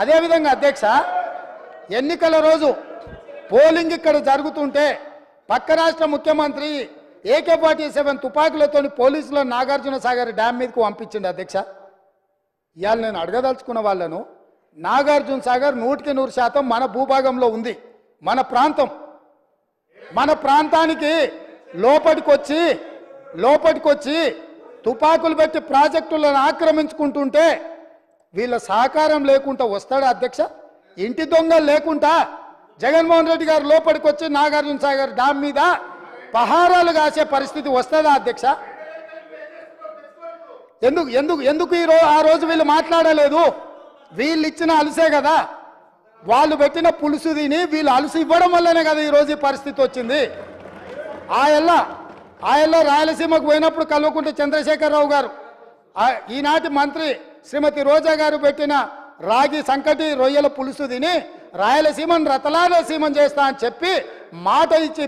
అదేవిధంగా అధ్యక్ష ఎన్నికల రోజు పోలింగ్ ఇక్కడ జరుగుతుంటే పక్క రాష్ట్ర ముఖ్యమంత్రి AK-47 తుపాకులతో పోలీసులు నాగార్జున సాగర్ డ్యామ్ మీదకు పంపించింది అధ్యక్ష. ఇవాళ నేను అడగదలుచుకున్న వాళ్ళను, నాగార్జున సాగర్ 100% మన భూభాగంలో ఉంది, మన ప్రాంతం. మన ప్రాంతానికి లోపటికొచ్చి తుపాకులు పెట్టి ప్రాజెక్టులను ఆక్రమించుకుంటుంటే వీళ్ళ సహకారం లేకుండా వస్తాడా అధ్యక్ష? ఇంటి దొంగలు లేకుండా జగన్మోహన్ రెడ్డి గారు లోపలికొచ్చి నాగార్జున సాగర్ డ్యామ్ మీద పహారాలు కాసే పరిస్థితి వస్తుందా అధ్యక్ష? ఎందుకు ఆ రోజు వీళ్ళు మాట్లాడలేదు? వీళ్ళు ఇచ్చిన అలసే కదా, వాళ్ళు పెట్టిన పులుసు తిని వీళ్ళు అలసి ఇవ్వడం వల్లనే కదా ఈరోజు ఈ పరిస్థితి వచ్చింది. ఆయల్లో రాయలసీమకు పోయినప్పుడు కల్వకుంట్ల చంద్రశేఖరరావు గారు, ఈనాటి మంత్రి శ్రీమతి రోజా గారు పెట్టిన రాగి సంకటి రొయ్యల పులుసు తిని రాయలసీమను రతలాలసీమను చేస్తా అని చెప్పి మాట ఇచ్చి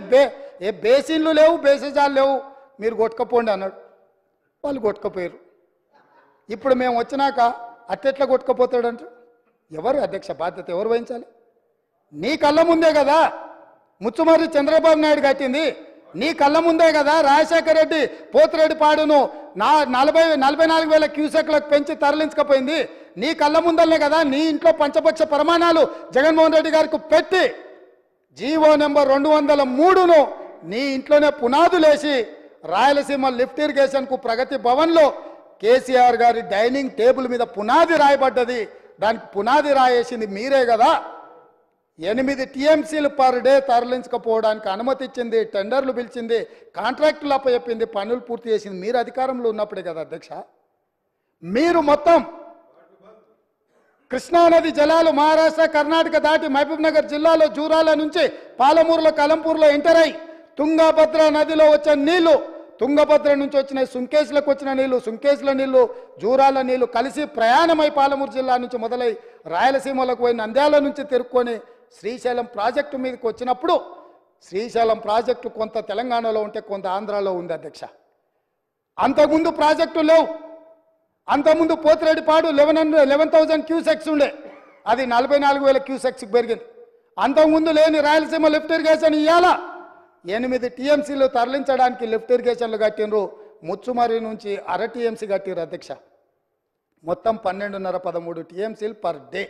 బేసిన్లు లేవు, బేసిజాలు లేవు, మీరు కొట్టుకపోండి అన్నాడు. వాళ్ళు కొట్టుకపోయారు. ఇప్పుడు మేము వచ్చినాక అట్టెట్లా కొట్టుకపోతాడంట? ఎవరు అధ్యక్ష బాధ్యత ఎవరు వహించాలి? నీ కళ్ళ ముందే కదా ముచ్చుమర్రి చంద్రబాబు నాయుడు కట్టింది, నీ కళ్ళ ముందే కదా రాజశేఖర రెడ్డి పోతిరెడ్డి పాడును 44,000 క్యూసెక్లకు పెంచి తరలించకపోయింది, నీ కళ్ళ ముందలనే కదా నీ ఇంట్లో పంచపక్ష ప్రమాణాలు జగన్మోహన్ రెడ్డి గారికి పెట్టి జీవో నెంబర్ 203ను నీ ఇంట్లోనే పునాదులేసి రాయలసీమ లిఫ్ట్ ఇరిగేషన్కు ప్రగతి భవన్లో కేసీఆర్ గారి డైనింగ్ టేబుల్ మీద పునాది రాయబడ్డది. దానికి పునాది రాయేసింది మీరే కదా. 8 TMCలు పర్ డే తరలించకపోవడానికి అనుమతి ఇచ్చింది, టెండర్లు పిలిచింది, కాంట్రాక్టులు అప్పచెప్పింది, పనులు పూర్తి చేసింది మీరు అధికారంలో ఉన్నప్పుడే కదా అధ్యక్ష. మీరు మొత్తం కృష్ణానది జలాలు మహారాష్ట్ర కర్ణాటక దాటి మహబూబ్ నగర్ జిల్లాలో జూరాల నుంచి పాలమూరులో కలంపూర్లో ఎంటర్ అయి తుంగభద్ర నదిలో వచ్చే నీళ్లు, తుంగభద్ర నుంచి వచ్చిన సుంకేశ్లకు వచ్చిన నీళ్లు, సుంకేశ్ల నీళ్లు జూరాల నీళ్లు కలిసి ప్రయాణమై పాలమూరు జిల్లా నుంచి మొదలై రాయలసీమలకు పోయి నంద్యాల నుంచి తిరుక్కొని శ్రీశైలం ప్రాజెక్టు మీదకి వచ్చినప్పుడు శ్రీశైలం ప్రాజెక్టు కొంత తెలంగాణలో ఉంటే కొంత ఆంధ్రాలో ఉంది అధ్యక్ష. అంతకుముందు ప్రాజెక్టు లేవు. అంతకుముందు పోతిరెడ్డిపాడు 11,000 క్యూసెక్స్ ఉండే, అది 44,000 క్యూసెక్స్కి పెరిగింది. అంతకుముందు లేని రాయలసీమ లిఫ్ట్ ఇరిగేషన్ ఇవాళ 8 TMCలు తరలించడానికి లిఫ్ట్ ఇరిగేషన్లు కట్టినరు. ముచ్చుమర్రి నుంచి 1/2 TMC కట్టిరు అధ్యక్ష. మొత్తం 12.5-13 TMCలు పర్ డే.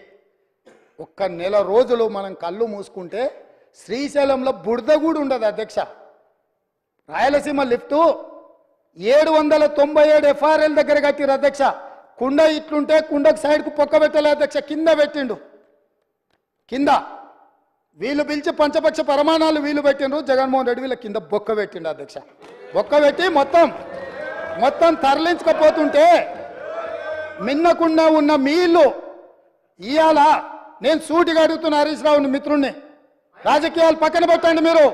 ఒక్క నెల రోజులు మనం కళ్ళు మూసుకుంటే శ్రీశైలంలో బురద కూడా ఉండదు అధ్యక్ష. రాయలసీమ లిఫ్టు 797 FRL దగ్గర కట్టిరు అధ్యక్ష. కుండ ఇట్లుంటే కుండకు సైడ్కు పొక్క పెట్టలే అధ్యక్ష, కింద పెట్టిండు. కింద వీళ్ళు పిలిచి పంచపక్ష ప్రమాణాలు వీళ్ళు పెట్టిండ్రు, జగన్మోహన్ రెడ్డి వీళ్ళ కింద బొక్క పెట్టిండు అధ్యక్ష. బొక్క పెట్టి మొత్తం తరలించకపోతుంటే మిన్నకుండా ఉన్న మీ ఇల్లు ఇవాళ నేను సూటిగా అడుగుతున్న హరీష్ రావుని మిత్రుణ్ణి, రాజకీయాలు పక్కన పెట్టండి మీరు.